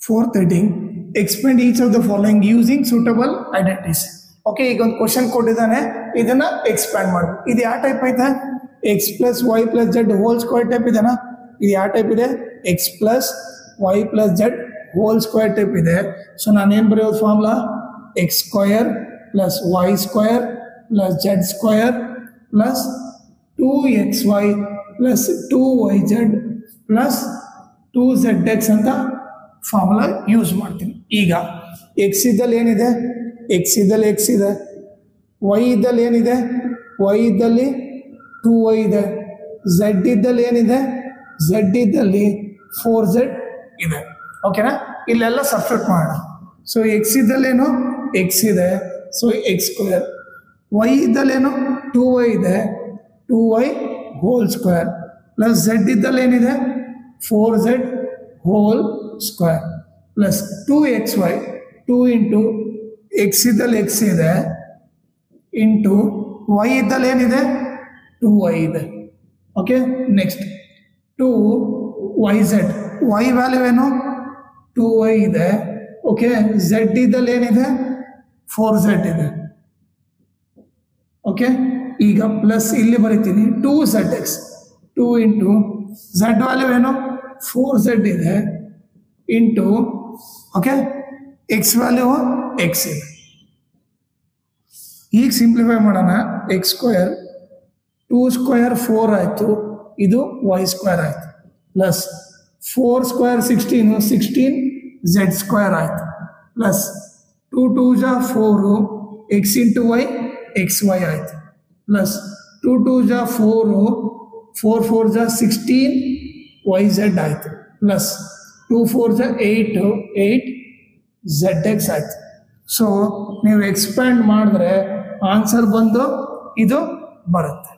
Fourth heading, expand each of the following using suitable identities. Okay, ಈಗ ಒಂದು question ಕೊಟ್ಟಿದ್ದಾನೆ, ಇದನ್ನ ಎಕ್ಸ್ಪ್ಯಾಂಡ್ ಮಾಡ್ಬೇಕು. ಇದು ಯಾವ ಟೈಪ್ ಐತೆ? X plus Y plus Z whole square type ಇದೆನಾ? ಇದು ಯಾವ ಟೈಪ್ ಇದೆ? X plus Y plus Z whole square type ಇದೆ. ಸೊ ನಾನೇನು ಬರೆಯೋದು formula? X square plus Y square plus Z square plus 2xy plus 2yz plus 2zx ಅಂತ formula use ಮಾಡ್ತೀನಿ. ಈಗ ಎಕ್ಸ್ ಇದ್ದಲ್ಲಿ ಏನಿದೆ? ಎಕ್ಸ್ ಇದ್ದಲ್ಲಿ ಎಕ್ಸ್ ಇದೆ. ವೈ ಇದ್ದಲ್ಲಿ ಏನಿದೆ? ವೈ ಇದ್ದಲ್ಲಿ 2y ಇದೆ. ಝೆಡ್ ಇದ್ದಲ್ಲಿ ಏನಿದೆ? ಝೆಡ್ ಇದ್ದಲ್ಲಿ 4z ಇದೆ. ಓಕೆನಾ? ಇಲ್ಲೆಲ್ಲ ಸಬ್ಸ್ಟಿಟ್ಯೂಟ್ ಮಾಡೋಣ. ಸೊ ಎಕ್ಸ್ ಇದ್ದಲ್ಲೇನು? ಎಕ್ಸ್ ಇದೆ, ಸೊ ಎಕ್ಸ್ ಸ್ಕ್ವೇರ್. ವೈ ಇದ್ದಲ್ಲೇನು? 2y ಇದೆ, 2y whole square plus Z ಇದ್ದಲ್ಲಿ ಏನಿದೆ? 4z whole square plus 2xy 2 into X ಇದ್ದಲ್ಲಿ ಎಕ್ಸ್ ಇದೆ ಇಂಟು ವೈ ಇದ್ದಲ್ಲಿ ಏನಿದೆ? 2y ಇದೆ. Okay, next 2yz, Y value ಏನು? 2y ಇದೆ. ಓಕೆ, ಝೆಡ್ ಇದ್ದಲ್ಲಿ ಏನಿದೆ? 4z ಇದೆ. ಓಕೆ, ಈಗ ಪ್ಲಸ್ ಇಲ್ಲಿ ಬರೀತೀನಿ 2zx, 2 ಇಂಟು ಝೆಡ್ ವ್ಯಾಲ್ಯೂ ಏನು? 4z ಇದೆ into okay X value X ಇದೆ. ಈಗ ಸಿಂಪ್ಲಿಫೈ ಮಾಡೋಣ. ಎಕ್ಸ್ ಸ್ಕ್ವೇರ್ 2 ಸ್ಕ್ವೇರ್ 4 ಆಯಿತು, ಇದು ವೈ ಸ್ಕ್ವೇರ್ ಆಯಿತು ಪ್ಲಸ್ 4 ಸ್ಕ್ವೇರ್ 16 16 ಝೆಡ್ ಸ್ಕ್ವೇರ್ ಆಯಿತು ಪ್ಲಸ್ 2 2 ಜಾ 4 X into Y X Y ಆಯಿತು ಪ್ಲಸ್ 2 2 ಜಾ 4 4 4 ಜಾ 16 ವೈ ಝೆಡ್ ಆಯಿತು ಪ್ಲಸ್ 2 4 ಜಾ 8 8 ಝೆಡ್ ಎಕ್ಸ್ ಆಯಿತು. ಸೊ ನೀವು ಎಕ್ಸ್ಪ್ಯಾಂಡ್ ಮಾಡಿದ್ರೆ ಆನ್ಸರ್ ಬಂದು ಇದು ಬರುತ್ತೆ.